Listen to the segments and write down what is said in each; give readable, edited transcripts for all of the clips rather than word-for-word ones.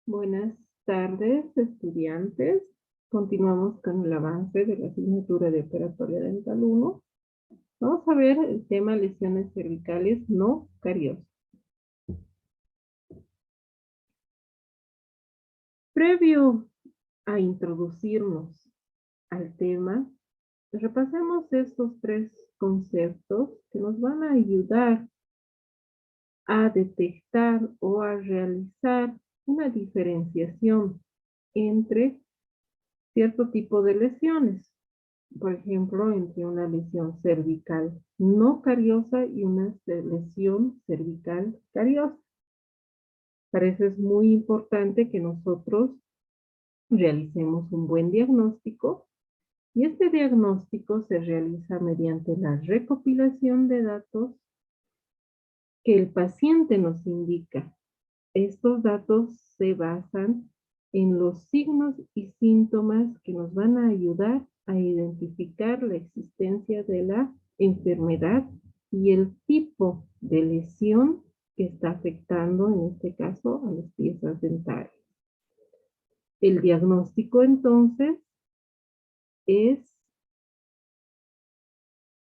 Buenas tardes, estudiantes. Continuamos con el avance de la asignatura de Operatoria Dental 1. Vamos a ver el tema lesiones cervicales no cariosas. Previo a introducirnos al tema, repasemos estos tres conceptos que nos van a ayudar a detectar o a realizar una diferenciación entre cierto tipo de lesiones. Por ejemplo, entre una lesión cervical no cariosa y una lesión cervical cariosa. Para eso es muy importante que nosotros realicemos un buen diagnóstico y este diagnóstico se realiza mediante la recopilación de datos que el paciente nos indica. Estos datos se basan en los signos y síntomas que nos van a ayudar a identificar la existencia de la enfermedad y el tipo de lesión que está afectando, en este caso, a las piezas dentarias. El diagnóstico, entonces, es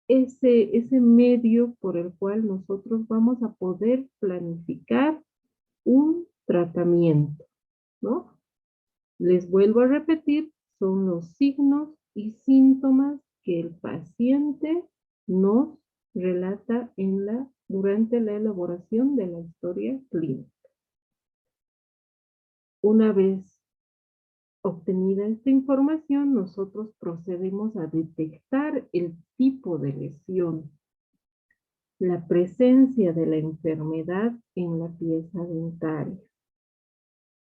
ese medio por el cual nosotros vamos a poder planificar un tratamiento, ¿no? Les vuelvo a repetir, son los signos y síntomas que el paciente nos relata durante la elaboración de la historia clínica. Una vez obtenida esta información, nosotros procedemos a detectar el tipo de lesión, la presencia de la enfermedad en la pieza dentaria.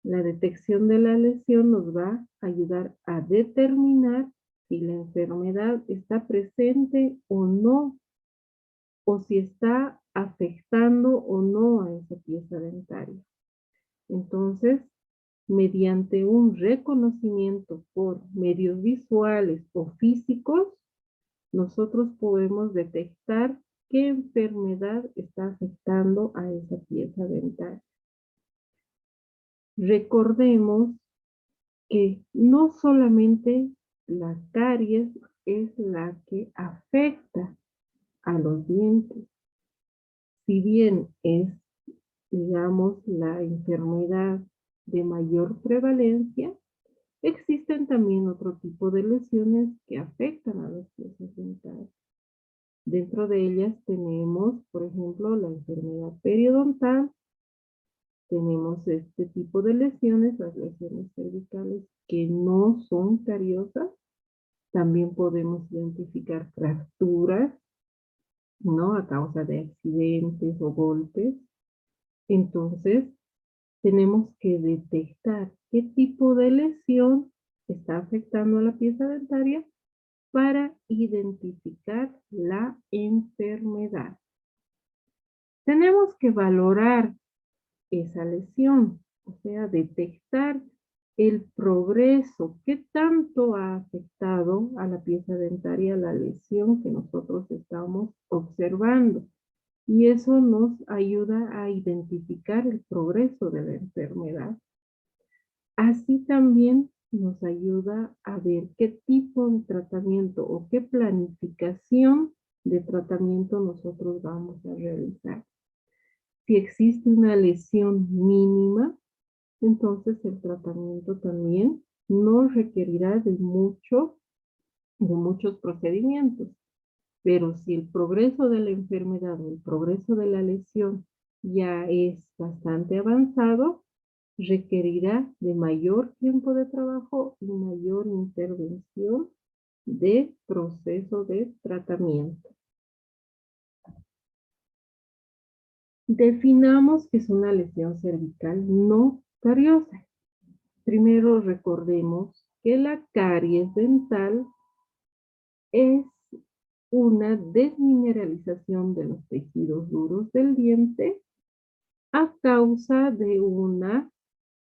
La detección de la lesión nos va a ayudar a determinar si la enfermedad está presente o no, o si está afectando o no a esa pieza dentaria. Entonces, mediante un reconocimiento por medios visuales o físicos, nosotros podemos detectar qué enfermedad está afectando a esa pieza dentaria. Recordemos que no solamente la caries es la que afecta a los dientes. Si bien es, digamos, la enfermedad de mayor prevalencia, existen también otro tipo de lesiones que afectan a las piezas dentales. Dentro de ellas tenemos, por ejemplo, la enfermedad periodontal. Tenemos este tipo de lesiones, las lesiones cervicales que no son cariosas. También podemos identificar fracturas, ¿no? A causa de accidentes o golpes. Entonces, tenemos que detectar qué tipo de lesión está afectando a la pieza dentaria para identificar la enfermedad. Tenemos que valorar esa lesión, o sea, detectar el progreso, qué tanto ha afectado a la pieza dentaria la lesión que nosotros estamos observando. Y eso nos ayuda a identificar el progreso de la enfermedad. Así también nos ayuda a ver qué tipo de tratamiento o qué planificación de tratamiento nosotros vamos a realizar. Si existe una lesión mínima, entonces el tratamiento también no requerirá de muchos procedimientos. Pero si el progreso de la enfermedad o el progreso de la lesión ya es bastante avanzado, requerirá de mayor tiempo de trabajo y mayor intervención de proceso de tratamiento. Definamos que es una lesión cervical no cariosa. Primero recordemos que la caries dental es una desmineralización de los tejidos duros del diente a causa de una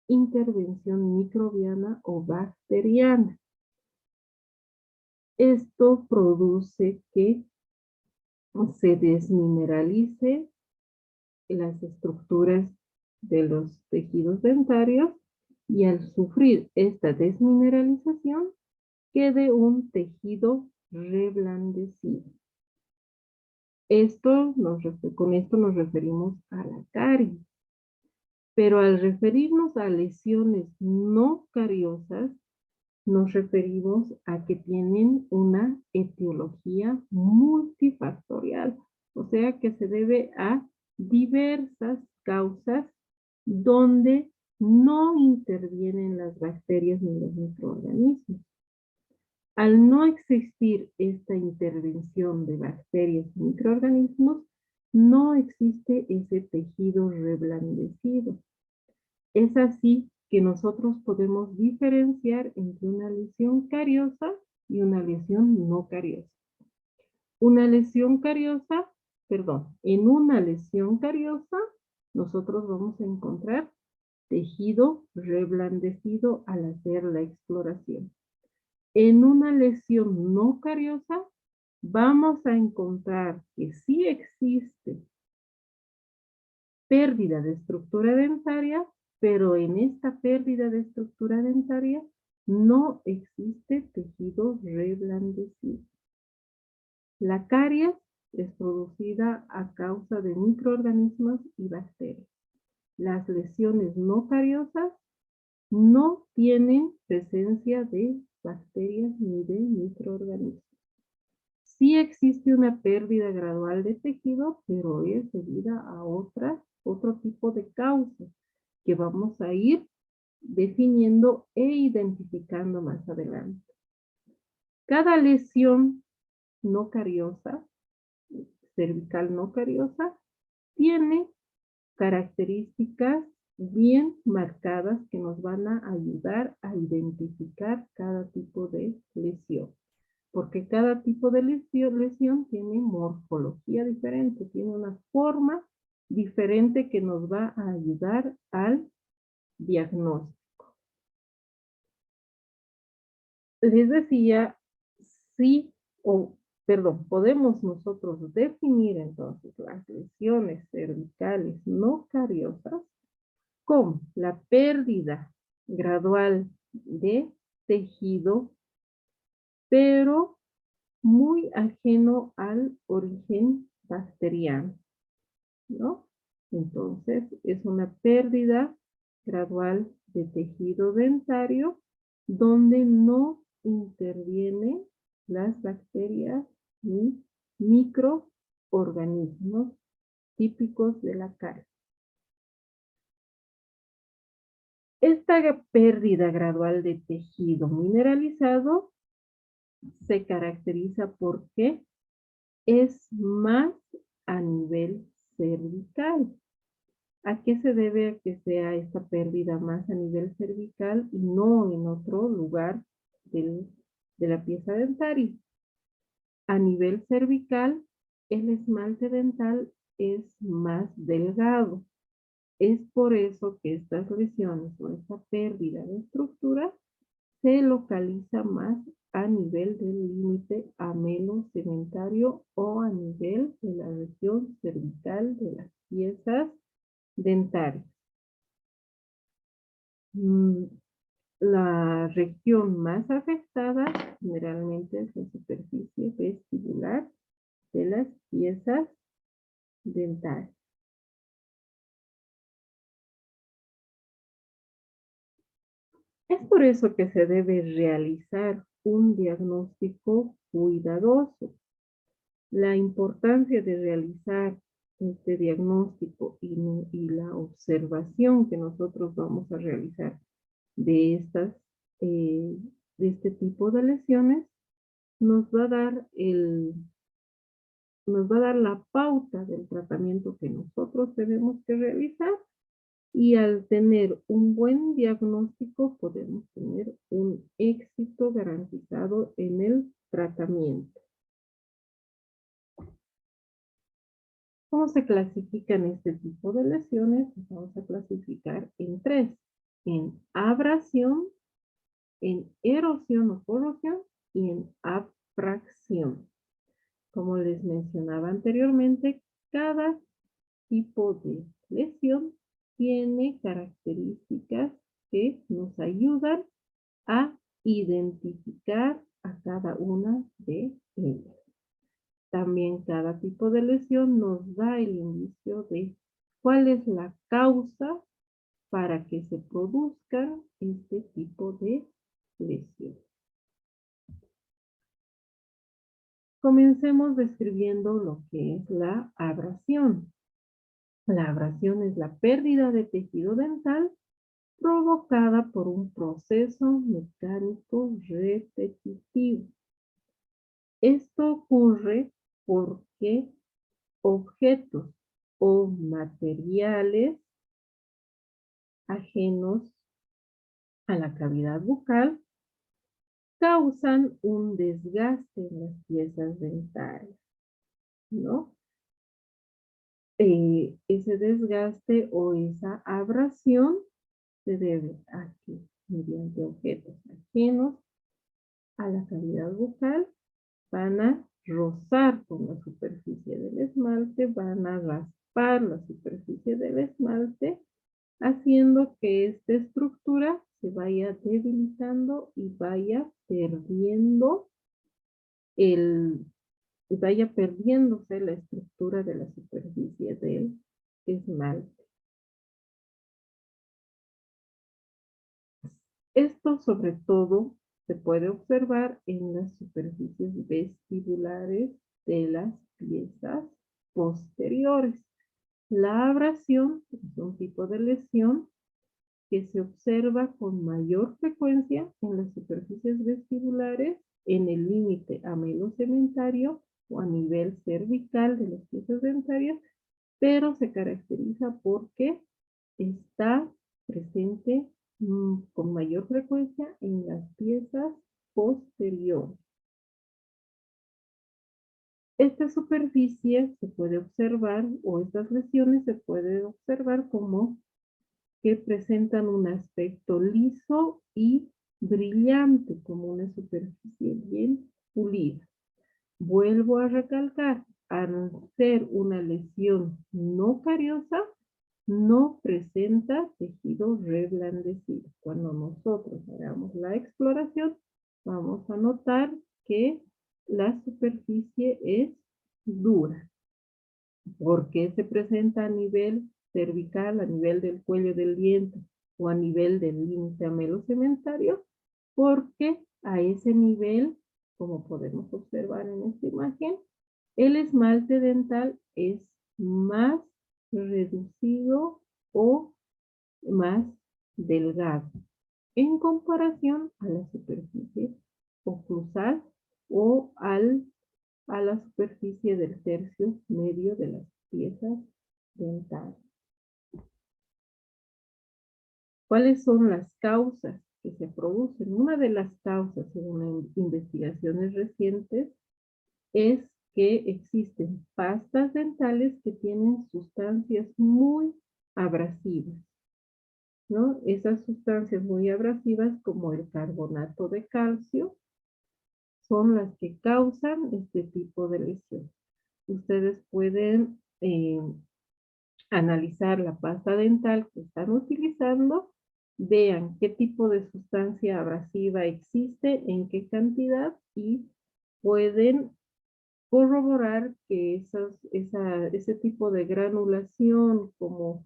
intervención microbiana o bacteriana. Esto produce que se desmineralice las estructuras de los tejidos dentarios y al sufrir esta desmineralización quede un tejido reblandecido. Con esto nos referimos a la caries. Pero al referirnos a lesiones no cariosas, nos referimos a que tienen una etiología multifactorial, o sea que se debe a diversas causas donde no intervienen las bacterias ni los microorganismos. Al no existir esta intervención de bacterias y microorganismos, no existe ese tejido reblandecido. Es así que nosotros podemos diferenciar entre una lesión cariosa y una lesión no cariosa. En una lesión cariosa, nosotros vamos a encontrar tejido reblandecido al hacer la exploración. En una lesión no cariosa, vamos a encontrar que sí existe pérdida de estructura dentaria, pero en esta pérdida de estructura dentaria no existe tejido reblandecido. La caries es producida a causa de microorganismos y bacterias. Las lesiones no cariosas no tienen presencia de bacterias ni de microorganismos. Sí existe una pérdida gradual de tejido, pero es debida a otro tipo de causas que vamos a ir definiendo e identificando más adelante. Cada lesión no cariosa, cervical no cariosa, tiene características bien marcadas que nos van a ayudar a identificar cada tipo de lesión. Porque cada tipo de lesión tiene morfología diferente, tiene una forma diferente que nos va a ayudar al diagnóstico. Les decía, podemos nosotros definir entonces las lesiones cervicales no cariosas como la pérdida gradual de tejido, pero muy ajeno al origen bacteriano, ¿no? Entonces, es una pérdida gradual de tejido dentario donde no intervienen las bacterias ni microorganismos típicos de la caries. Esta pérdida gradual de tejido mineralizado se caracteriza porque es más a nivel cervical. ¿A qué se debe que sea esta pérdida más a nivel cervical y no en otro lugar de la pieza dentaria? A nivel cervical, el esmalte dental es más delgado. Es por eso que estas lesiones o esta pérdida de estructura se localiza más a nivel del límite amelo-cementario o a nivel de la región cervical de las piezas dentarias. La región más afectada generalmente es la superficie vestibular de las piezas dentarias. Es por eso que se debe realizar un diagnóstico cuidadoso. La importancia de realizar este diagnóstico y la observación que nosotros vamos a realizar de de este tipo de lesiones nos va a dar la pauta del tratamiento que nosotros tenemos que realizar, y al tener un buen diagnóstico podemos tener un éxito garantizado en el tratamiento. ¿Cómo se clasifican este tipo de lesiones? Pues vamos a clasificar en tres: en abrasión, en erosión o corrosión y en abrasión. Como les mencionaba anteriormente, cada tipo de lesión tiene características que nos ayudan a identificar a cada una de ellas. También cada tipo de lesión nos da el indicio de cuál es la causa para que se produzca este tipo de lesión. Comencemos describiendo lo que es la abrasión. La abrasión es la pérdida de tejido dental provocada por un proceso mecánico repetitivo. Esto ocurre porque objetos o materiales ajenos a la cavidad bucal causan un desgaste en las piezas dentarias, ¿no? Ese desgaste o esa abrasión se debe a que mediante objetos ajenos a la cavidad bucal van a rozar con la superficie del esmalte, van a raspar la superficie del esmalte, haciendo que esta estructura se vaya debilitando y vaya perdiéndose la estructura de la superficie del esmalte. Esto sobre todo se puede observar en las superficies vestibulares de las piezas posteriores. La abrasión es un tipo de lesión que se observa con mayor frecuencia en las superficies vestibulares, en el límite amelocementario o a nivel cervical de las piezas dentarias, pero se caracteriza porque está presente con mayor frecuencia en las piezas posteriores. Esta superficie se puede observar, o estas lesiones se pueden observar como que presentan un aspecto liso y brillante, como una superficie bien pulida. Vuelvo a recalcar, al ser una lesión no cariosa, no presenta tejido reblandecido. Cuando nosotros hagamos la exploración, vamos a notar que la superficie es dura. ¿Por qué se presenta a nivel cervical, a nivel del cuello del diente o a nivel del límite amelocementario? Porque a ese nivel, como podemos observar en esta imagen, el esmalte dental es más reducido o más delgado en comparación a la superficie oclusal o a la superficie del tercio medio de las piezas dentales. ¿Cuáles son las causas que se producen? Una de las causas, según investigaciones recientes, es que existen pastas dentales que tienen sustancias muy abrasivas, ¿no? Esas sustancias muy abrasivas, como el carbonato de calcio, son las que causan este tipo de lesión. Ustedes pueden analizar la pasta dental que están utilizando, vean qué tipo de sustancia abrasiva existe, en qué cantidad, y pueden corroborar que ese tipo de granulación como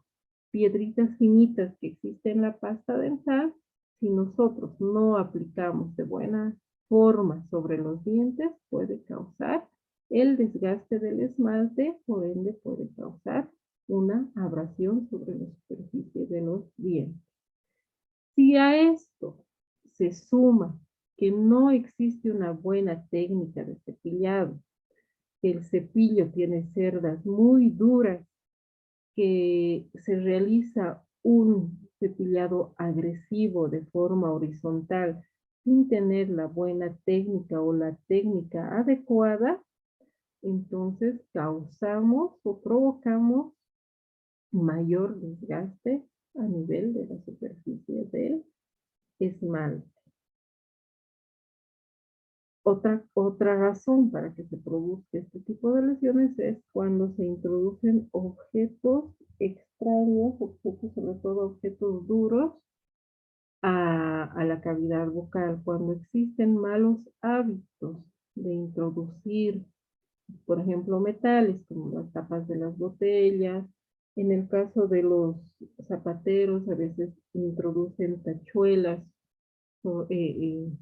piedritas finitas que existe en la pasta dental, si nosotros no aplicamos de buena forma sobre los dientes, puede causar el desgaste del esmalte, por ende puede causar una abrasión sobre la superficie de los dientes. Si a esto se suma que no existe una buena técnica de cepillado, que el cepillo tiene cerdas muy duras, que se realiza un cepillado agresivo de forma horizontal sin tener la buena técnica o la técnica adecuada, entonces causamos o provocamos mayor desgaste a nivel de la superficie del esmalte. Otra razón para que se produzca este tipo de lesiones es cuando se introducen objetos extraños, objetos, sobre todo objetos duros, a la cavidad bucal. Cuando existen malos hábitos de introducir, por ejemplo, metales como las tapas de las botellas. En el caso de los zapateros, a veces introducen tachuelas o, en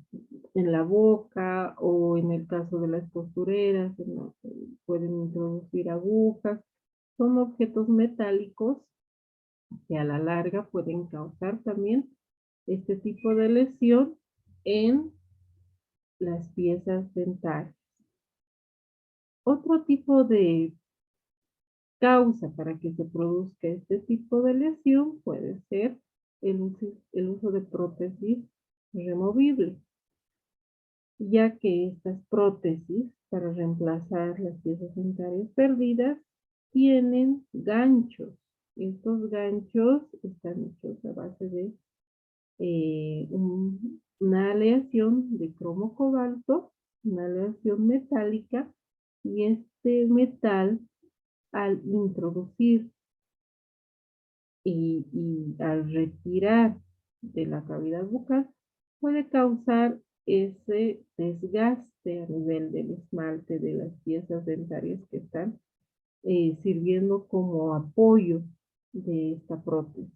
la boca, o en el caso de las costureras, pueden introducir agujas. Son objetos metálicos que a la larga pueden causar también este tipo de lesión en las piezas dentales. Otro tipo de causa para que se produzca este tipo de lesión puede ser el uso de prótesis removibles, ya que estas prótesis, para reemplazar las piezas dentarias perdidas, tienen ganchos. Estos ganchos están hechos a base de una aleación de cromo cobalto, una aleación metálica, y este metal, al introducir y al retirar de la cavidad bucal, puede causar ese desgaste a nivel del esmalte de las piezas dentarias que están sirviendo como apoyo de esta prótesis,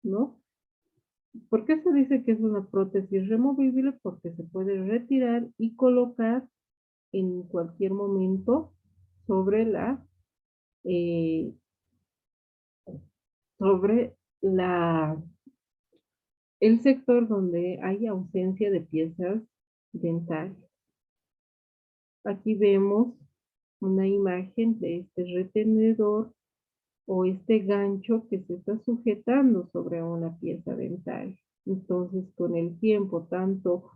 ¿no? ¿Por qué se dice que es una prótesis removible? Porque se puede retirar y colocar en cualquier momento sobre eh, sobre la, el sector donde hay ausencia de piezas dentarias. Aquí vemos una imagen de este retenedor o este gancho que se está sujetando sobre una pieza dental. Entonces, con el tiempo, tanto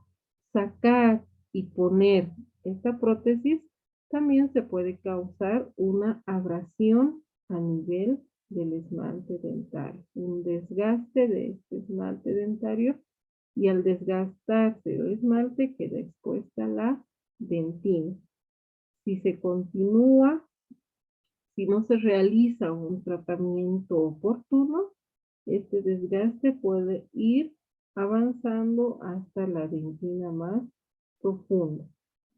sacar y poner esta prótesis, también se puede causar una abrasión a nivel del esmalte dentario, un desgaste de este esmalte dentario, y al desgastarse el esmalte queda expuesta la dentina. Si se continúa, si no se realiza un tratamiento oportuno, este desgaste puede ir avanzando hasta la dentina más profunda.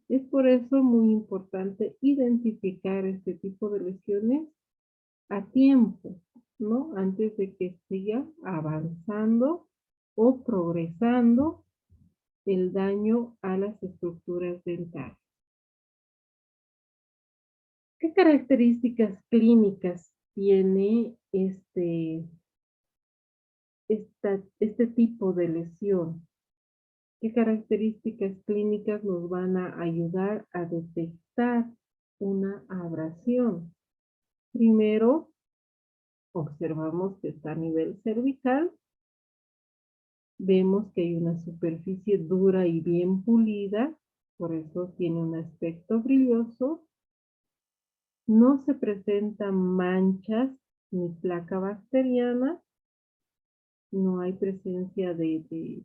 Es por eso muy importante identificar este tipo de lesiones a tiempo, ¿no? Antes de que siga avanzando o progresando el daño a las estructuras dentales. ¿Qué características clínicas tiene este tipo de lesión? ¿Qué características clínicas nos van a ayudar a detectar una abrasión? Primero, observamos que está a nivel cervical. Vemos que hay una superficie dura y bien pulida, por eso tiene un aspecto brilloso. No se presentan manchas ni placa bacteriana. No hay presencia de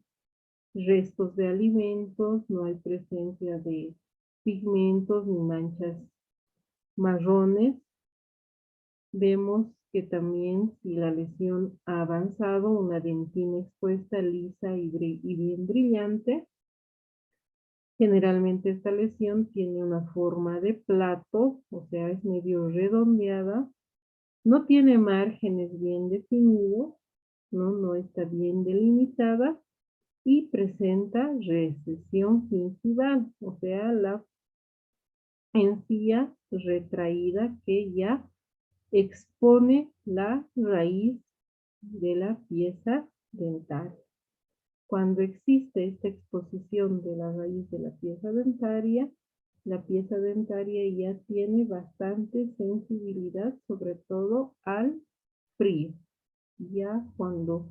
restos de alimentos, no hay presencia de pigmentos ni manchas marrones. Vemos que también, si la lesión ha avanzado, una dentina expuesta, lisa y bien brillante. Generalmente esta lesión tiene una forma de plato, o sea, es medio redondeada. No tiene márgenes bien definidos, no está bien delimitada, y presenta recesión gingival, o sea, la encía retraída que ya expone la raíz de la pieza dental. Cuando existe esta exposición de la raíz de la pieza dentaria ya tiene bastante sensibilidad, sobre todo al frío. Ya cuando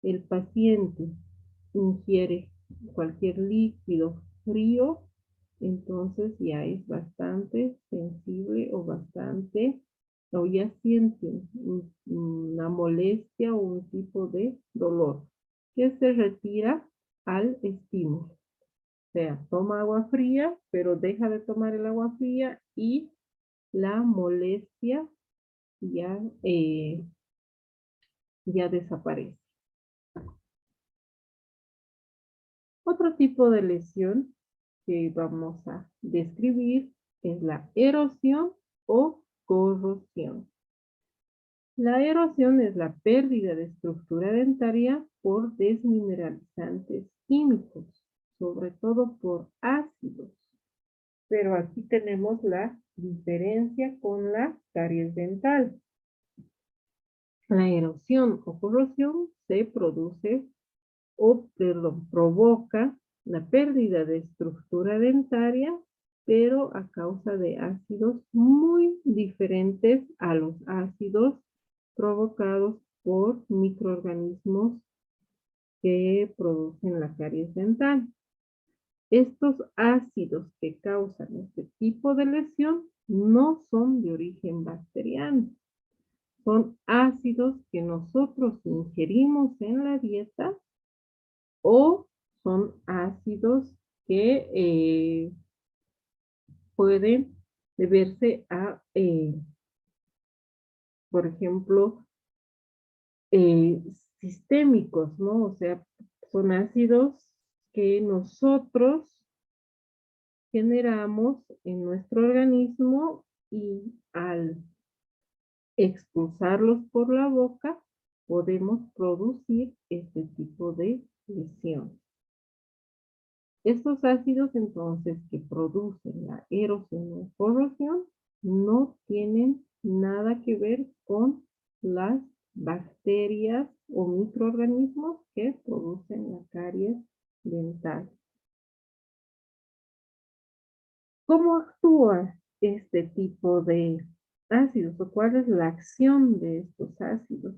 el paciente ingiere cualquier líquido frío, entonces ya es bastante sensible o ya siente una molestia o un tipo de dolor que se retira al estímulo. O sea, toma agua fría, pero deja de tomar el agua fría y la molestia ya, ya desaparece. Otro tipo de lesión que vamos a describir es la erosión o corrosión. La erosión es la pérdida de estructura dentaria por desmineralizantes químicos, sobre todo por ácidos. Pero aquí tenemos la diferencia con la caries dental. La erosión o corrosión se produce provoca la pérdida de estructura dentaria, pero a causa de ácidos muy diferentes a los ácidos provocados por microorganismos que producen la caries dental. Estos ácidos que causan este tipo de lesión no son de origen bacteriano. Son ácidos que nosotros ingerimos en la dieta o son ácidos que pueden deberse a, por ejemplo, eh, sistémicos, ¿no? O sea, son ácidos que nosotros generamos en nuestro organismo y al expulsarlos por la boca podemos producir este tipo de lesión. Estos ácidos entonces que producen la erosión o corrosión no tienen nada que ver con las bacterias o microorganismos que producen la caries dental. ¿Cómo actúa este tipo de ácidos o cuál es la acción de estos ácidos?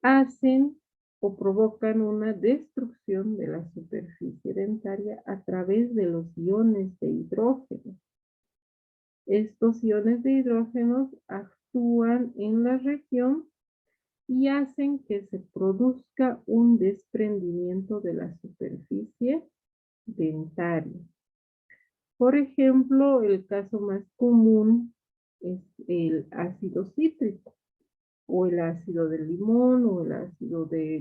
Hacen o provocan una destrucción de la superficie dentaria a través de los iones de hidrógeno. Estos iones de hidrógeno actúan en la región y hacen que se produzca un desprendimiento de la superficie dentaria. Por ejemplo, el caso más común es el ácido cítrico, o el ácido del limón, o el ácido de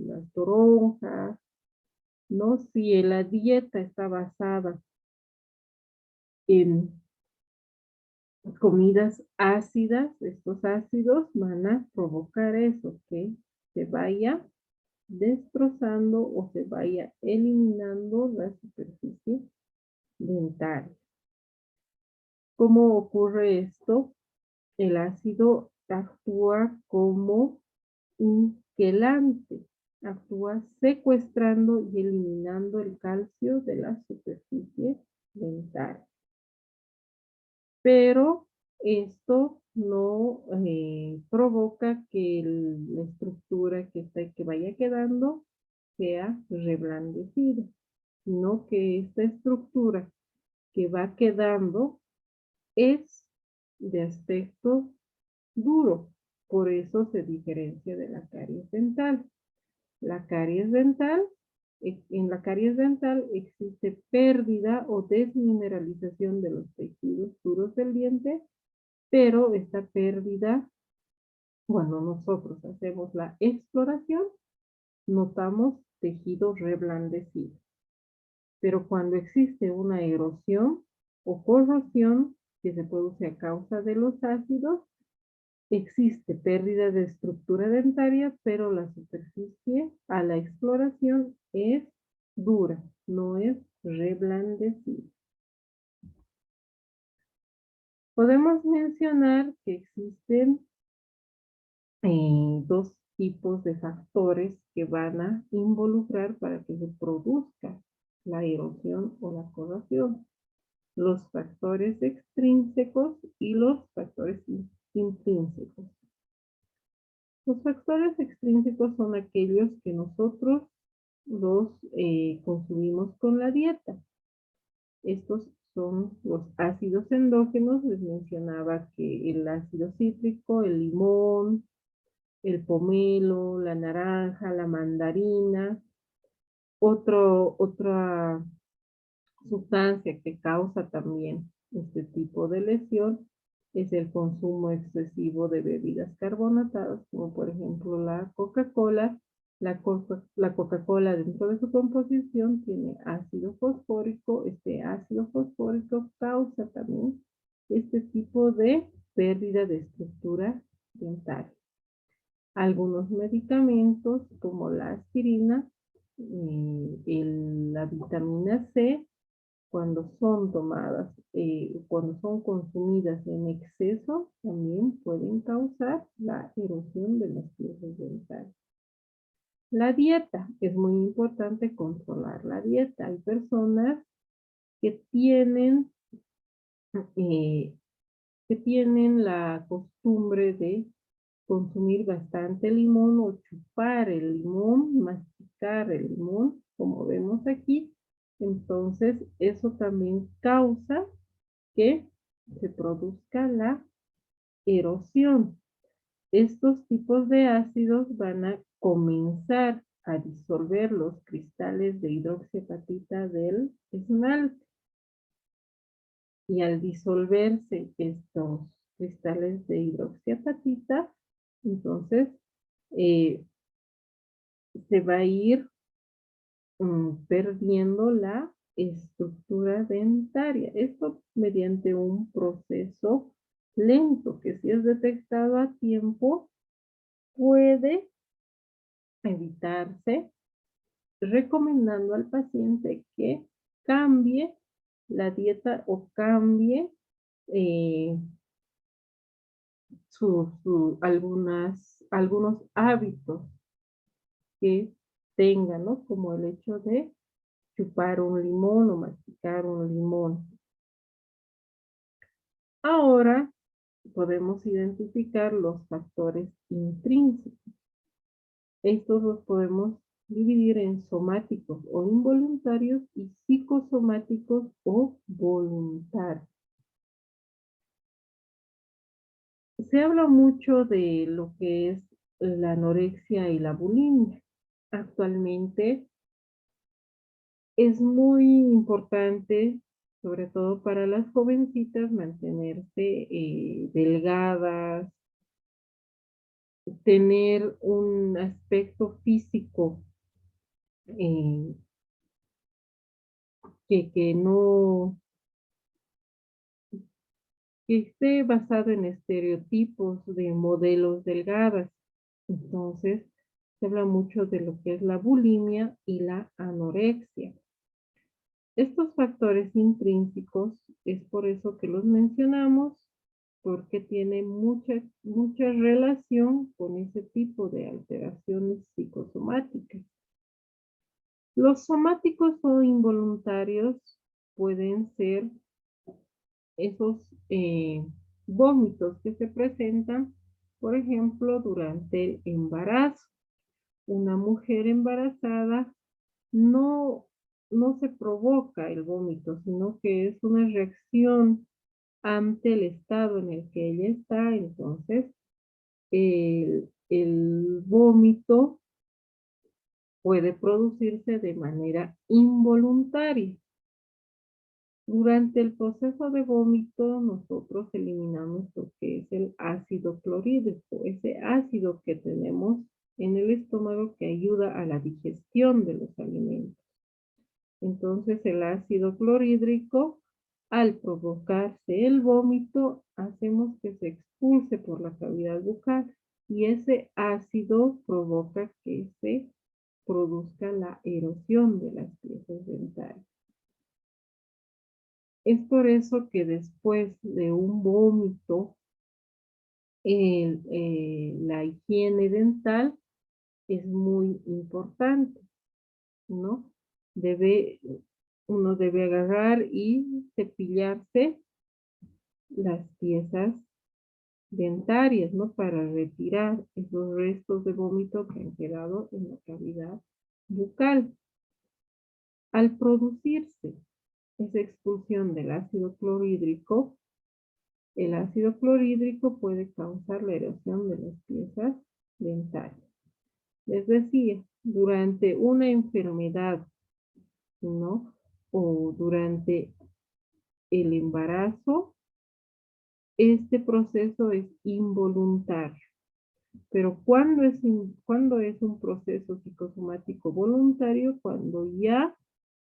las toronjas, ¿no? Si la dieta está basada en comidas ácidas, estos ácidos van a provocar eso, que se vaya destrozando o se vaya eliminando la superficie dentaria. ¿Cómo ocurre esto? El ácido actúa como un quelante, actúa secuestrando y eliminando el calcio de la superficie dental. Pero esto no provoca que la estructura que vaya quedando sea reblandecida, sino que esta estructura que va quedando es de aspecto duro. Por eso se diferencia de la caries dental. La caries dental, en la caries dental existe pérdida o desmineralización de los tejidos duros del diente, pero esta pérdida, cuando nosotros hacemos la exploración, notamos tejido reblandecido. Pero cuando existe una erosión o corrosión que se produce a causa de los ácidos, existe pérdida de estructura dentaria, pero la superficie a la exploración es dura, no es reblandecida. Podemos mencionar que existen dos tipos de factores que van a involucrar para que se produzca la erosión o la corrosión. Los factores extrínsecos y los factores intrínsecos. Los factores extrínsecos son aquellos que nosotros los consumimos con la dieta. Estos son los ácidos endógenos. Les mencionaba que el ácido cítrico, el limón, el pomelo, la naranja, la mandarina. Otra sustancia que causa también este tipo de lesión es el consumo excesivo de bebidas carbonatadas, como por ejemplo la Coca-Cola La Coca-Cola dentro de su composición tiene ácido fosfórico. Este ácido fosfórico causa también este tipo de pérdida de estructura dental. Algunos medicamentos como la aspirina, la vitamina C, cuando son tomadas, cuando son consumidas en exceso, también pueden causar la erosión de las piezas dentales. La dieta, es muy importante controlar la dieta. Hay personas que tienen, eh, que tienen la costumbre de consumir bastante limón o chupar el limón, masticar el limón, como vemos aquí. Entonces, eso también causa que se produzca la erosión. Estos tipos de ácidos van a comenzar a disolver los cristales de hidroxiapatita del esmalte. Y al disolverse estos cristales de hidroxiapatita, entonces se va a ir perdiendo la estructura dentaria. Esto mediante un proceso lento que, si es detectado a tiempo, puede evitarse, recomendando al paciente que cambie la dieta o cambie eh, algunos hábitos que tengan, ¿no? Como el hecho de chupar un limón o masticar un limón. Ahora podemos identificar los factores intrínsecos. Estos los podemos dividir en somáticos o involuntarios y psicosomáticos o voluntarios. Se habla mucho de lo que es la anorexia y la bulimia. Actualmente es muy importante, sobre todo para las jovencitas, mantenerse delgadas, tener un aspecto físico eh, que no, que esté basado en estereotipos de modelos delgadas. Entonces, se habla mucho de lo que es la bulimia y la anorexia. Estos factores intrínsecos es por eso que los mencionamos, porque tiene mucha relación con ese tipo de alteraciones psicosomáticas. Los somáticos o involuntarios pueden ser esos vómitos que se presentan, por ejemplo, durante el embarazo. Una mujer embarazada no, no se provoca el vómito, sino que es una reacción ante el estado en el que ella está. Entonces, el vómito puede producirse de manera involuntaria. Durante el proceso de vómito, nosotros eliminamos lo que es el ácido clorhídrico, ese ácido que tenemos en el estómago que ayuda a la digestión de los alimentos. Entonces, el ácido clorhídrico, al provocarse el vómito, hacemos que se expulse por la cavidad bucal y ese ácido provoca que se produzca la erosión de las piezas dentales. Es por eso que después de un vómito, la higiene dental es muy importante, ¿no? Uno debe agarrar y cepillarse las piezas dentarias, ¿no? Para retirar esos restos de vómito que han quedado en la cavidad bucal. Al producirse esa expulsión del ácido clorhídrico, el ácido clorhídrico puede causar la erosión de las piezas dentarias. Les decía, durante una enfermedad, ¿no? O durante el embarazo, este proceso es involuntario. Pero ¿cuándo es un proceso psicosomático voluntario? Cuando ya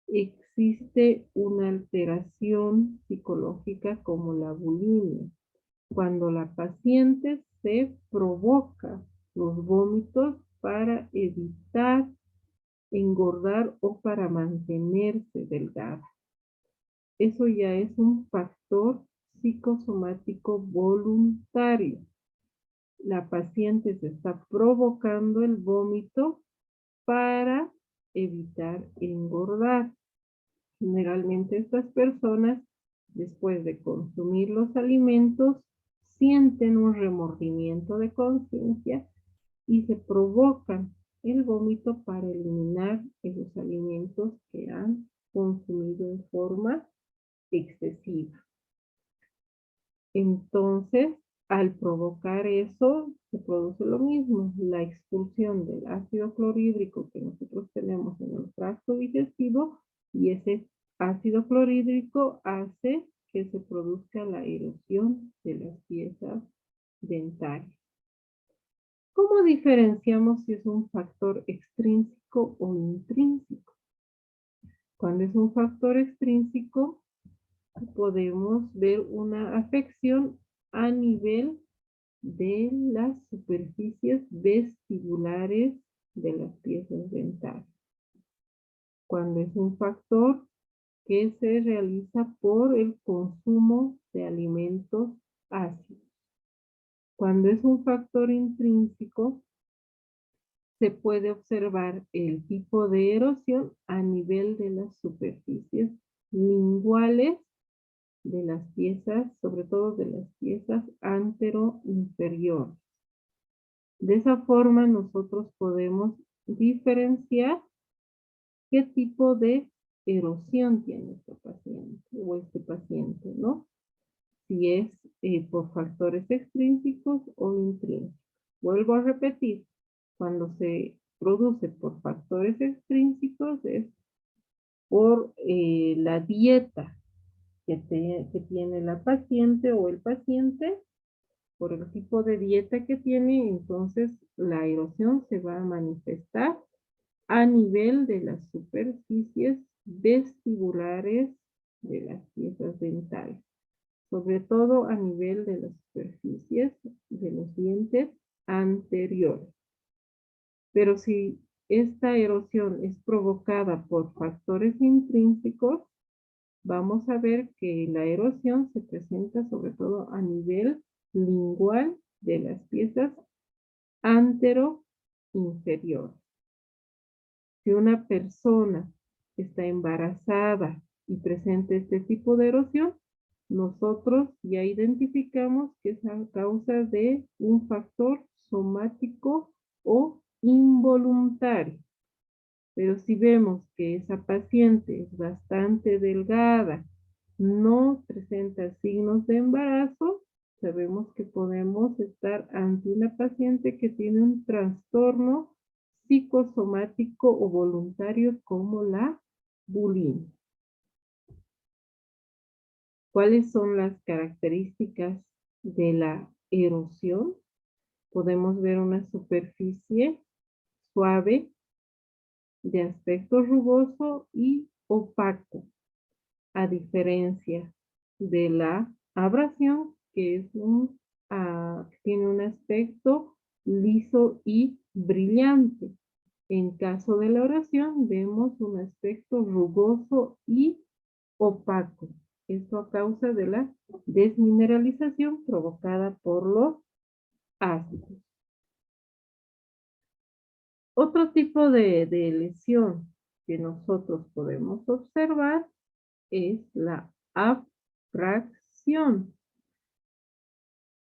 existe una alteración psicológica como la bulimia, cuando la paciente se provoca los vómitos para evitar engordar o para mantenerse delgada. Eso ya es un factor psicosomático voluntario. La paciente se está provocando el vómito para evitar engordar. Generalmente estas personas, después de consumir los alimentos, sienten un remordimiento de conciencia y se provocan el vómito para eliminar esos alimentos que han consumido en forma excesiva. Entonces, al provocar eso, se produce lo mismo, la expulsión del ácido clorhídrico que nosotros tenemos en el tracto digestivo, y ese ácido clorhídrico hace que se produzca la erosión de las piezas dentarias. ¿Cómo diferenciamos si es un factor extrínseco o intrínseco? Cuando es un factor extrínseco, podemos ver una afección a nivel de las superficies vestibulares de las piezas dentales. Cuando es un factor que se realiza por el consumo de alimentos ácidos. Cuando es un factor intrínseco, se puede observar el tipo de erosión a nivel de las superficies linguales de las piezas, sobre todo de las piezas antero-inferiores. De esa forma nosotros podemos diferenciar qué tipo de erosión tiene este paciente o este paciente, ¿no? Si es por factores extrínsecos o intrínsecos. Vuelvo a repetir, cuando se produce por factores extrínsecos es por la dieta que tiene la paciente o el paciente, por el tipo de dieta que tiene, entonces la erosión se va a manifestar a nivel de las superficies vestibulares de las piezas dentales, sobre todo a nivel de las superficies de los dientes anteriores. Pero si esta erosión es provocada por factores intrínsecos, vamos a ver que la erosión se presenta sobre todo a nivel lingual de las piezas antero-inferiores. Si una persona está embarazada y presenta este tipo de erosión, nosotros ya identificamos que es a causa de un factor somático o involuntario. Pero si vemos que esa paciente es bastante delgada, no presenta signos de embarazo, sabemos que podemos estar ante una paciente que tiene un trastorno psicosomático o voluntario como la bulimia. ¿Cuáles son las características de la erosión? Podemos ver una superficie suave, de aspecto rugoso y opaco, a diferencia de la abrasión, que es tiene un aspecto liso y brillante. En caso de la erosión, vemos un aspecto rugoso y opaco. Esto a causa de la desmineralización provocada por los ácidos. Otro tipo de lesión que nosotros podemos observar es la afracción.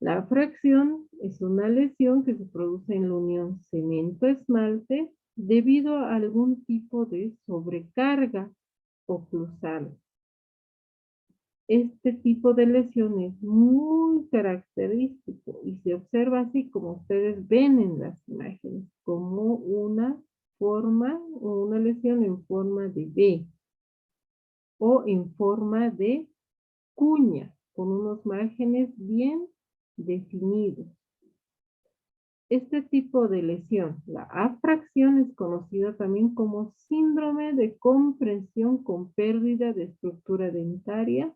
La afracción es una lesión que se produce en la unión cemento-esmalte debido a algún tipo de sobrecarga oclusal. Este tipo de lesión es muy característico y se observa así como ustedes ven en las imágenes, como una forma o una lesión en forma de V o en forma de cuña, con unos márgenes bien definidos. Este tipo de lesión, la abfracción, es conocida también como síndrome de comprensión con pérdida de estructura dentaria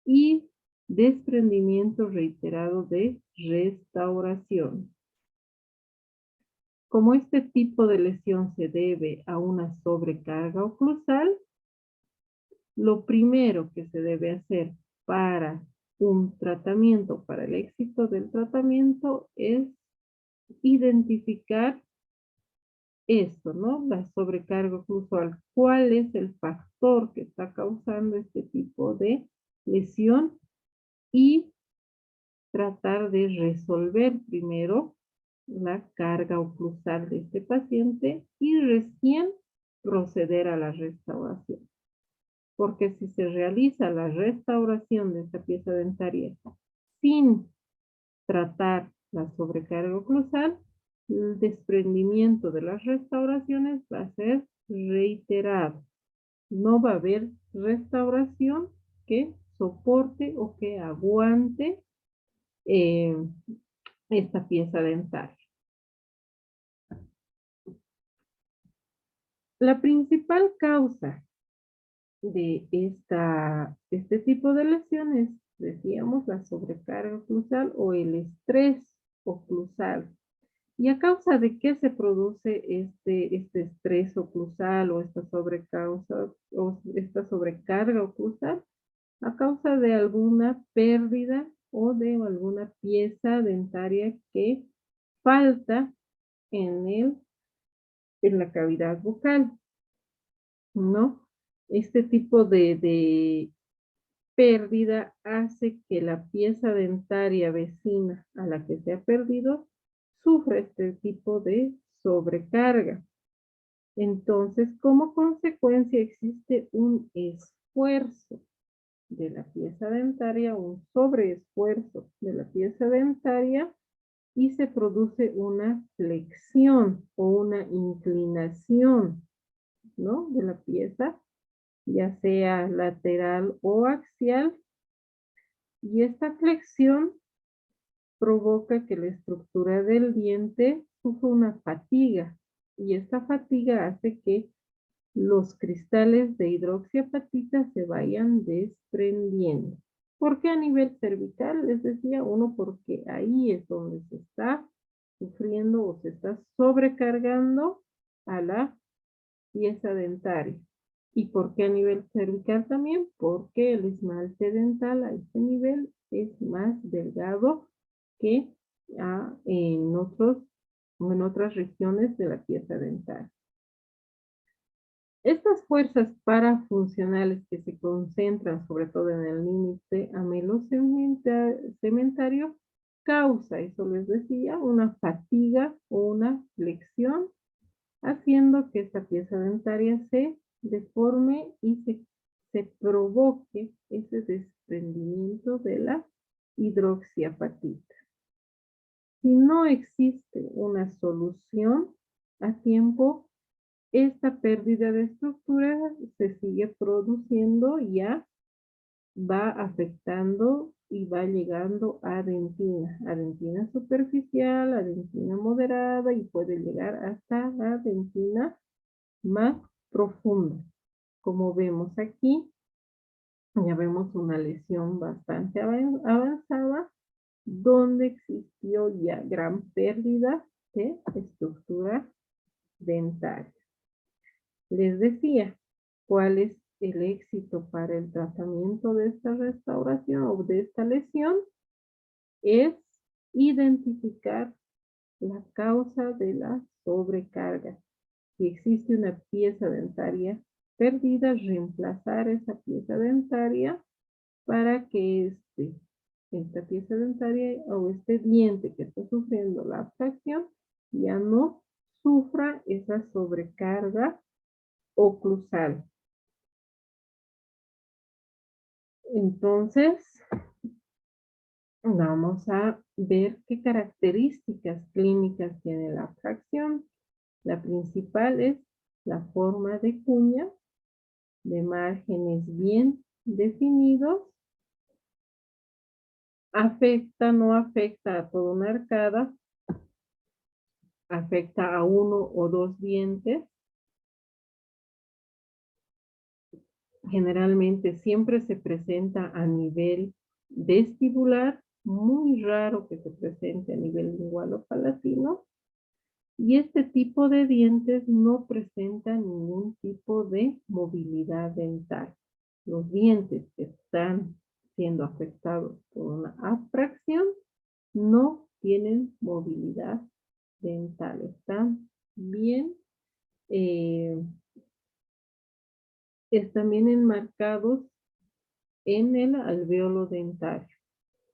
y desprendimiento reiterado de restauración. Como este tipo de lesión se debe a una sobrecarga oclusal, lo primero que se debe hacer para un tratamiento, para el éxito del tratamiento, es identificar esto, ¿no? La sobrecarga oclusal. ¿Cuál es el factor que está causando este tipo de lesión? Y tratar de resolver primero la carga oclusal de este paciente y recién proceder a la restauración. Porque si se realiza la restauración de esta pieza dentaria sin tratar la sobrecarga oclusal, el desprendimiento de las restauraciones va a ser reiterado. No va a haber restauración que soporte o que aguante eh, esta pieza dentaria. La principal causa de este tipo de lesiones, decíamos, la sobrecarga oclusal o el estrés oclusal. ¿Y a causa de qué se produce este estrés oclusal o esta sobrecarga oclusal? A causa de alguna pérdida o de alguna pieza dentaria que falta en en la cavidad bucal, ¿no? Este tipo de pérdida hace que la pieza dentaria vecina a la que se ha perdido sufra este tipo de sobrecarga. Entonces, como consecuencia existe un esfuerzo de la pieza dentaria, un sobreesfuerzo de la pieza dentaria y se produce una flexión o una inclinación, ¿no? De la pieza, ya sea lateral o axial, y esta flexión provoca que la estructura del diente sufra una fatiga, y esta fatiga hace que los cristales de hidroxiapatita se vayan desprendiendo. ¿Por qué a nivel cervical? Les decía, uno, porque ahí es donde se está sufriendo o se está sobrecargando a la pieza dentaria. ¿Y por qué a nivel cervical también? Porque el esmalte dental a este nivel es más delgado que en otras regiones de la pieza dental. Estas fuerzas parafuncionales que se concentran sobre todo en el límite amelocementario causa, eso les decía, una fatiga o una flexión, haciendo que esta pieza dentaria se deforme y se provoque ese desprendimiento de la hidroxiapatita. Si no existe una solución a tiempo, esta pérdida de estructura se sigue produciendo, ya va afectando y va llegando a dentina superficial, a dentina moderada y puede llegar hasta la dentina más profunda. Como vemos aquí, ya vemos una lesión bastante avanzada donde existió ya gran pérdida de estructura dentaria. Les decía, ¿cuál es el éxito para el tratamiento de esta restauración o de esta lesión? Es identificar la causa de la sobrecarga. Si existe una pieza dentaria perdida, reemplazar esa pieza dentaria para que esta pieza dentaria o este diente que está sufriendo la abfracción ya no sufra esa sobrecarga oclusal. Entonces, vamos a ver qué características clínicas tiene la abfracción. La principal es la forma de cuña, de márgenes bien definidos. Afecta, no afecta a toda una arcada. afecta a uno o dos dientes. Generalmente siempre se presenta a nivel vestibular, muy raro que se presente a nivel lingual o palatino. Y este tipo de dientes no presenta ningún tipo de movilidad dental. Los dientes que están siendo afectados por una abfracción no tienen movilidad dental. Están bien, están bien enmarcados en el alveolo dentario.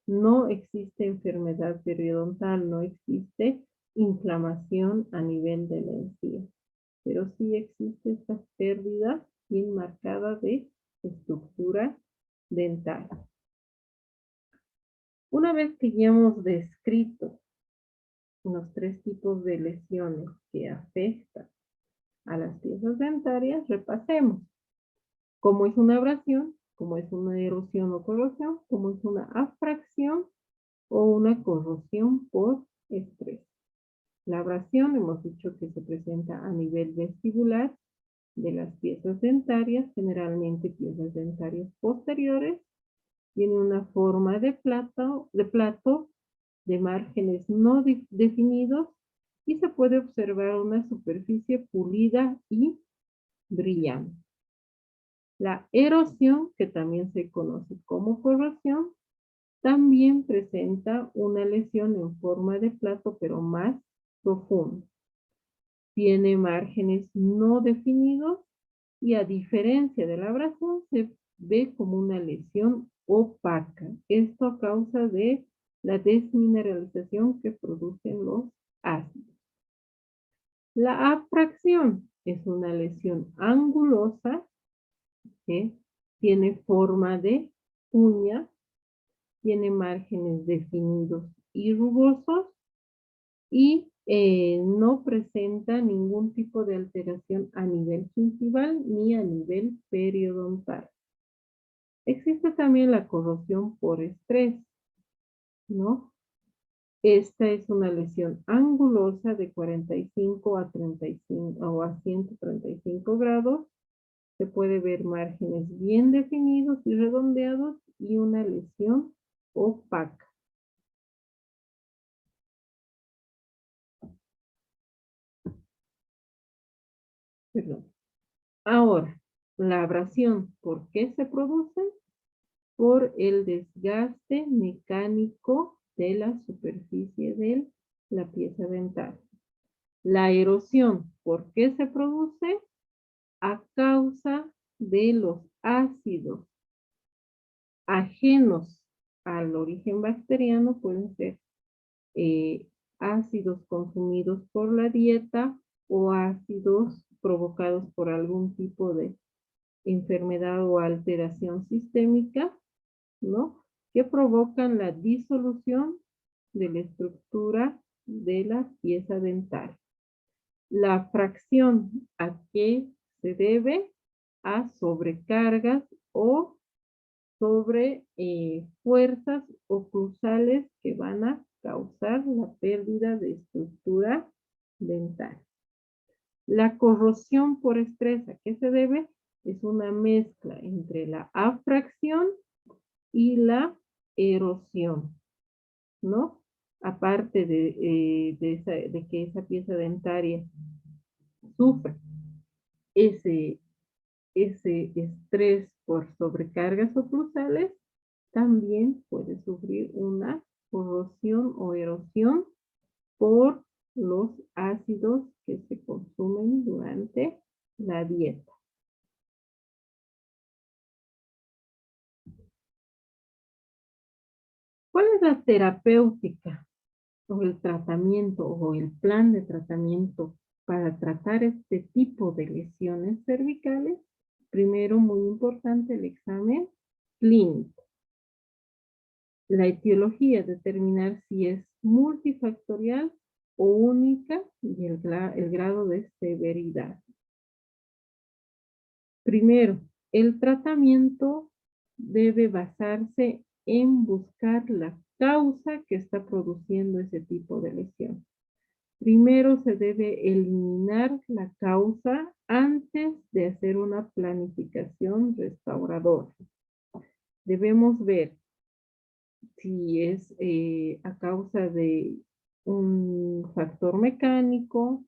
No existe enfermedad periodontal, no existe inflamación a nivel de la encía, pero sí existe esta pérdida bien marcada de estructura dental. Una vez que ya hemos descrito los tres tipos de lesiones que afectan a las piezas dentarias, repasemos cómo es una abrasión, cómo es una erosión o corrosión, cómo es una abfracción o una corrosión por estrés. La abrasión hemos dicho que se presenta a nivel vestibular de las piezas dentarias, generalmente piezas dentarias posteriores, tiene una forma de plato de márgenes no definidos y se puede observar una superficie pulida y brillante. La erosión, que también se conoce como corrosión, también presenta una lesión en forma de plato, pero más profunda. Tiene márgenes no definidos y a diferencia de la abrasión se ve como una lesión opaca. Esto a causa de la desmineralización que producen los ácidos. La abfracción es una lesión angulosa que tiene forma de uña, tiene márgenes definidos y rugosos y no presenta ningún tipo de alteración a nivel gingival ni a nivel periodontal. Existe también la corrosión por estrés, ¿no? Esta es una lesión angulosa de 45 a 35 o a 135 grados. Se puede ver márgenes bien definidos y redondeados y una lesión opaca. Perdón. Ahora, la abrasión, ¿por qué se produce? Por el desgaste mecánico de la superficie de la pieza dental. La erosión, ¿por qué se produce? A causa de los ácidos ajenos al origen bacteriano, pueden ser ácidos consumidos por la dieta o ácidos provocados por algún tipo de enfermedad o alteración sistémica, ¿no? Que provocan la disolución de la estructura de la pieza dental. La fracción a qué se debe a sobrecargas o sobre fuerzas oclusales que van a causar la pérdida de estructura dental. La corrosión por estrés, ¿a qué se debe? Es una mezcla entre la abfracción y la erosión, ¿no? Aparte de que esa pieza dentaria sufre ese, ese estrés por sobrecargas oclusales, también puede sufrir una corrosión o erosión por los ácidos que se consumen durante la dieta. ¿Cuál es la terapéutica o el tratamiento o el plan de tratamiento para tratar este tipo de lesiones cervicales? Primero, muy importante, el examen clínico. La etiología, determinar si es multifactorial o única y el grado de severidad. Primero, el tratamiento debe basarse en buscar la causa que está produciendo ese tipo de lesión. Primero se debe eliminar la causa antes de hacer una planificación restauradora. Debemos ver si es a causa de un factor mecánico,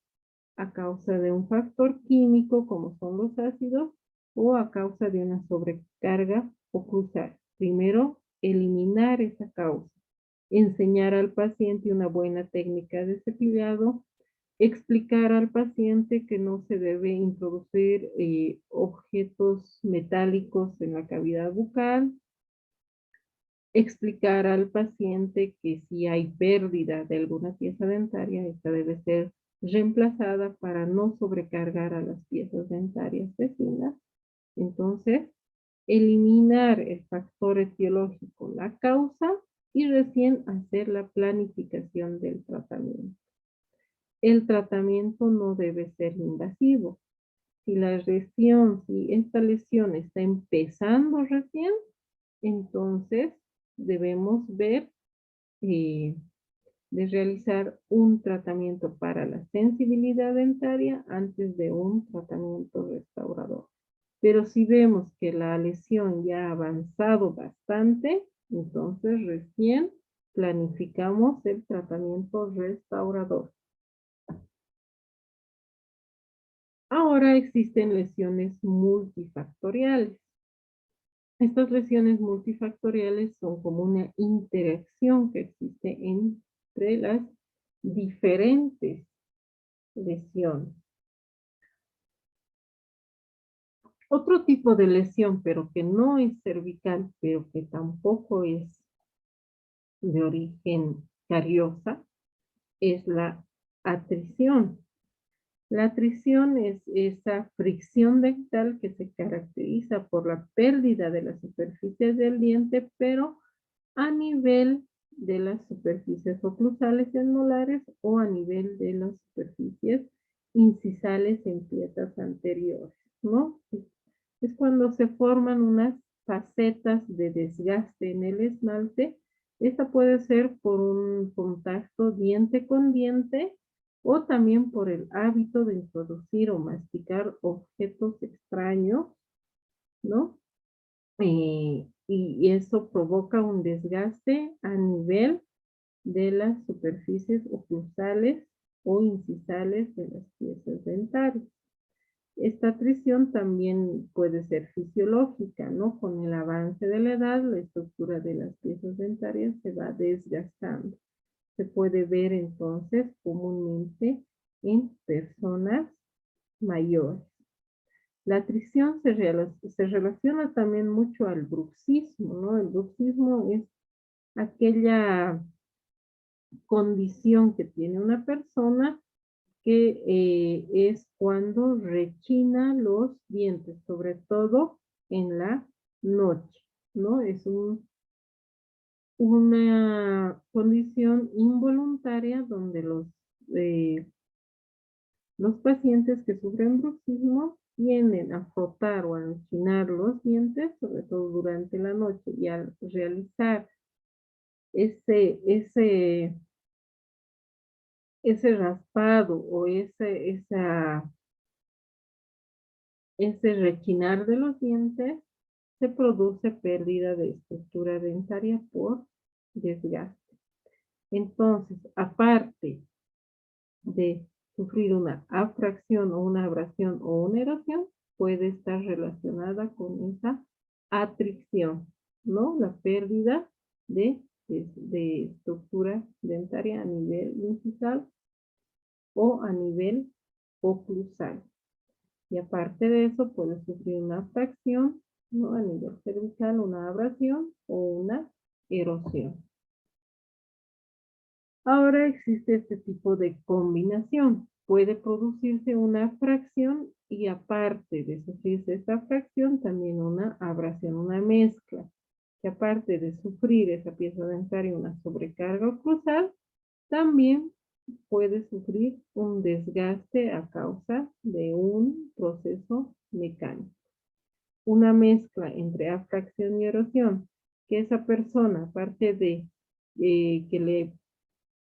a causa de un factor químico, como son los ácidos, o a causa de una sobrecarga oclusal. Primero, eliminar esa causa. Enseñar al paciente una buena técnica de cepillado, explicar al paciente que no se debe introducir objetos metálicos en la cavidad bucal, explicar al paciente que si hay pérdida de alguna pieza dentaria, esta debe ser reemplazada para no sobrecargar a las piezas dentarias vecinas. Entonces, eliminar el factor etiológico, la causa, y recién hacer la planificación del tratamiento. El tratamiento no debe ser invasivo. Si esta lesión está empezando recién, entonces debemos ver de realizar un tratamiento para la sensibilidad dentaria antes de un tratamiento restaurador. Pero si vemos que la lesión ya ha avanzado bastante, entonces recién planificamos el tratamiento restaurador. Ahora existen lesiones multifactoriales. Estas lesiones multifactoriales son como una interacción que existe entre las diferentes lesiones. Otro tipo de lesión, pero que no es cervical, pero que tampoco es de origen cariosa, es la atrición. La atrición es esa fricción dental que se caracteriza por la pérdida de las superficies del diente, pero a nivel de las superficies oclusales en molares o a nivel de las superficies incisales en piezas anteriores, ¿no? Es cuando se forman unas facetas de desgaste en el esmalte. Esta puede ser por un contacto diente con diente o también por el hábito de introducir o masticar objetos extraños, ¿no? Y eso provoca un desgaste a nivel de las superficies oclusales o incisales de las piezas dentarias. Esta atrición también puede ser fisiológica, ¿no? Con el avance de la edad, la estructura de las piezas dentarias se va desgastando. Se puede ver entonces comúnmente en personas mayores. La atrición se relaciona también mucho al bruxismo, ¿no? El bruxismo es aquella condición que tiene una persona que es cuando rechina los dientes, sobre todo en la noche, ¿no? Es una condición involuntaria donde los pacientes que sufren bruxismo tienden a frotar o a rechinar los dientes, sobre todo durante la noche, y al realizar ese, ese, ese raspado o ese rechinar de los dientes, se produce pérdida de estructura dentaria por desgaste. Entonces, aparte de sufrir una afracción o una abrasión o una erosión, puede estar relacionada con esa atricción, ¿no? La pérdida de estructura dentaria a nivel incisal o a nivel oclusal. Y aparte de eso, puede sufrir una fracción, ¿no? A nivel cervical, una abrasión o una erosión. Ahora existe este tipo de combinación. Puede producirse una fracción y aparte de sufrirse esta fracción, también una abrasión, una mezcla. Que aparte de sufrir esa pieza dentaria una sobrecarga oclusal, también puede sufrir un desgaste a causa de un proceso mecánico. Una mezcla entre afracción y erosión, que esa persona, aparte de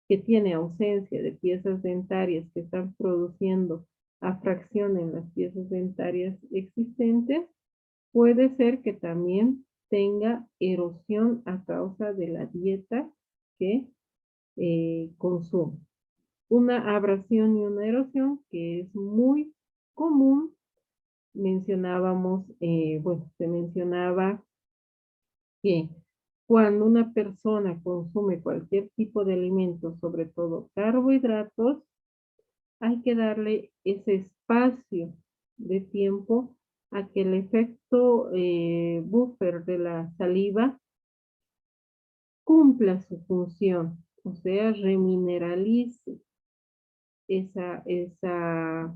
que que tiene ausencia de piezas dentarias que están produciendo afracción en las piezas dentarias existentes, puede ser que también tenga erosión a causa de la dieta que consume. Una abrasión y una erosión que es muy común, se mencionaba que cuando una persona consume cualquier tipo de alimento, sobre todo carbohidratos, hay que darle ese espacio de tiempo a que el efecto buffer de la saliva cumpla su función, o sea, remineralice esa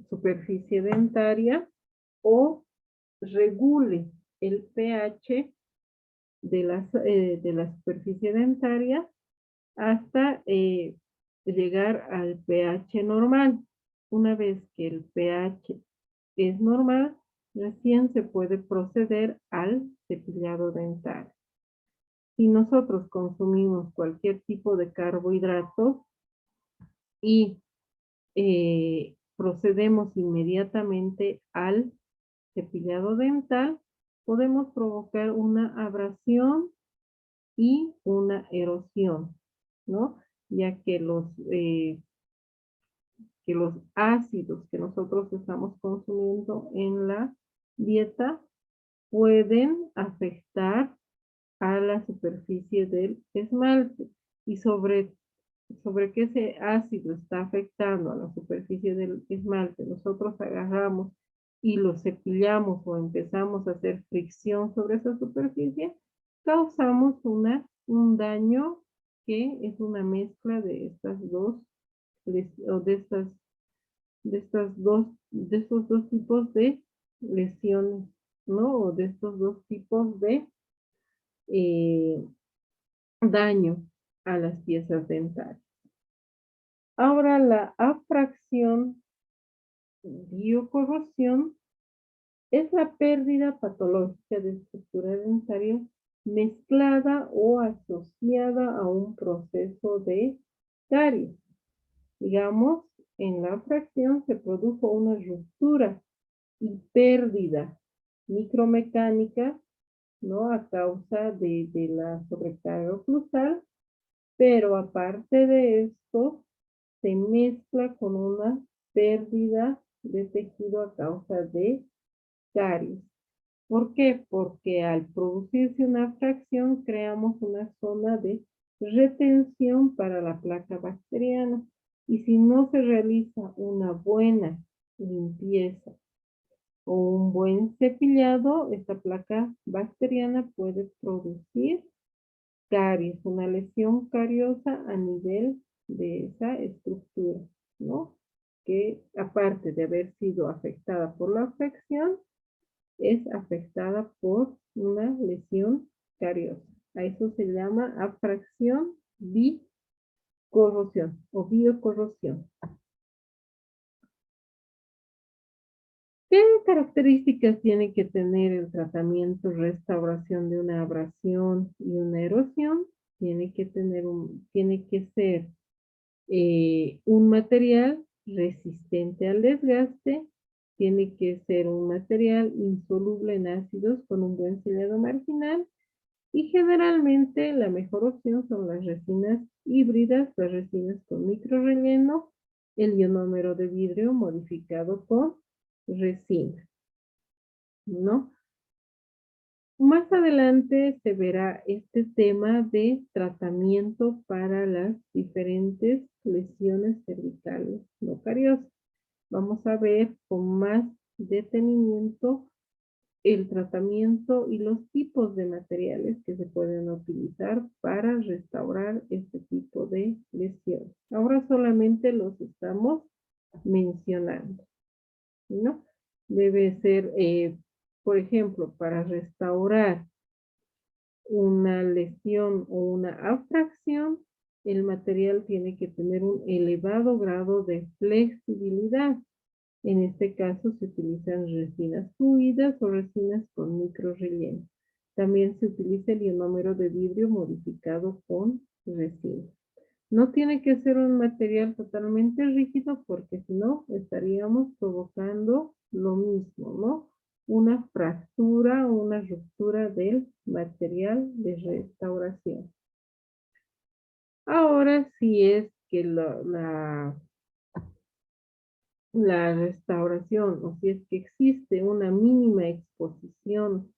superficie dentaria o regule el pH de la superficie dentaria hasta llegar al pH normal. Una vez que el pH es normal, recién se puede proceder al cepillado dental. Si nosotros consumimos cualquier tipo de carbohidrato y procedemos inmediatamente al cepillado dental, podemos provocar una abrasión y una erosión, ¿no? Ya que los ácidos que nosotros estamos consumiendo en la dieta pueden afectar a la superficie del esmalte. Y sobre que ese ácido está afectando a la superficie del esmalte, nosotros agarramos y lo cepillamos o empezamos a hacer fricción sobre esa superficie, causamos un daño que es una mezcla de estas dos, o de estos dos tipos de lesiones, ¿no? O de estos dos tipos de eh, daño a las piezas dentarias. Ahora la afracción biocorrosión es la pérdida patológica de estructura dentaria mezclada o asociada a un proceso de caries. Digamos, en la afracción se produjo una ruptura y pérdida micromecánica, ¿no? A causa de la sobrecarga oclusal, pero aparte de esto, se mezcla con una pérdida de tejido a causa de caries. ¿Por qué? Porque al producirse una fracción creamos una zona de retención para la placa bacteriana. Y si no se realiza una buena limpieza o un buen cepillado, esta placa bacteriana puede producir caries, una lesión cariosa a nivel de esa estructura, ¿no? Que aparte de haber sido afectada por la afección, es afectada por una lesión cariosa. A eso se llama afracción bicorrosión o biocorrosión. ¿Qué características tiene que tener el tratamiento restauración de una abrasión y una erosión? Tiene que ser un material resistente al desgaste, tiene que ser un material insoluble en ácidos con un buen sellado marginal y generalmente la mejor opción son las resinas híbridas, las resinas con microrelleno, el ionómero de vidrio modificado con resina, ¿no? Más adelante se verá este tema de tratamiento para las diferentes lesiones cervicales no cariosas. Vamos a ver con más detenimiento el tratamiento y los tipos de materiales que se pueden utilizar para restaurar este tipo de lesiones. Ahora solamente los estamos mencionando, ¿no? Debe ser, por ejemplo, para restaurar una lesión o una afracción, el material tiene que tener un elevado grado de flexibilidad. En este caso se utilizan resinas fluidas o resinas con microrelleno. También se utiliza el ionómero de vidrio modificado con resina. No tiene que ser un material totalmente rígido porque si no estaríamos provocando lo mismo, ¿no? Una fractura o una ruptura del material de restauración. Ahora, si es que la restauración o si es que existe una mínima exposición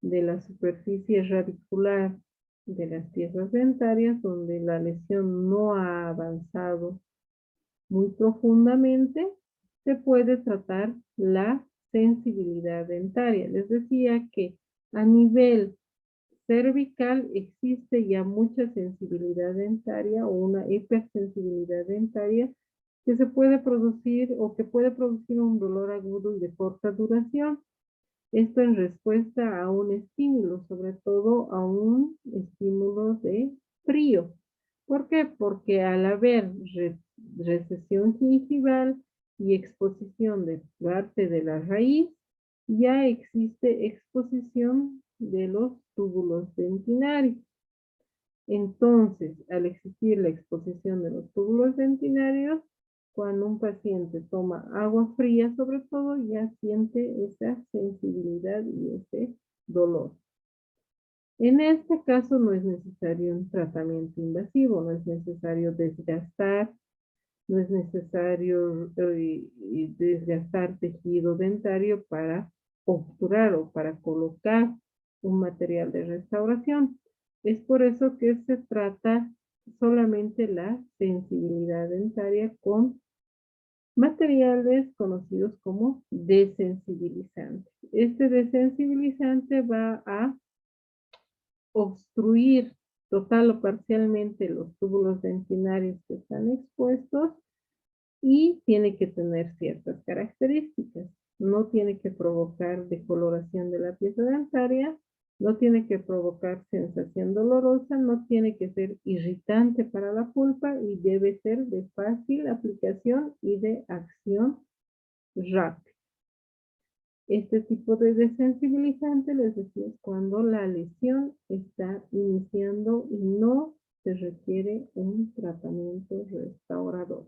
de la superficie radicular de las piezas dentarias donde la lesión no ha avanzado muy profundamente, se puede tratar la sensibilidad dentaria. Les decía que a nivel cervical existe ya mucha sensibilidad dentaria o una hipersensibilidad dentaria que se puede producir o que puede producir un dolor agudo y de corta duración. Esto en respuesta a un estímulo, sobre todo a un estímulo de frío. ¿Por qué? Porque al haber recesión gingival y exposición de parte de la raíz, ya existe exposición de los túbulos dentinarios. Entonces, al existir la exposición de los túbulos dentinarios, cuando un paciente toma agua fría, sobre todo, ya siente esa sensibilidad y ese dolor. En este caso no es necesario un tratamiento invasivo, no es necesario desgastar, no es necesario desgastar tejido dentario para obturar o para colocar un material de restauración. Es por eso que se trata solamente la sensibilidad dentaria con materiales conocidos como desensibilizantes. Este desensibilizante va a obstruir total o parcialmente los túbulos dentinarios que están expuestos y tiene que tener ciertas características. No tiene que provocar decoloración de la pieza dentaria, no tiene que provocar sensación dolorosa, no tiene que ser irritante para la pulpa y debe ser de fácil aplicación y de acción rápida. Este tipo de desensibilizante, les decía, es cuando la lesión está iniciando y no se requiere un tratamiento restaurador.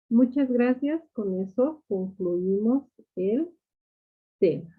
Muchas gracias. Con eso concluimos el tema.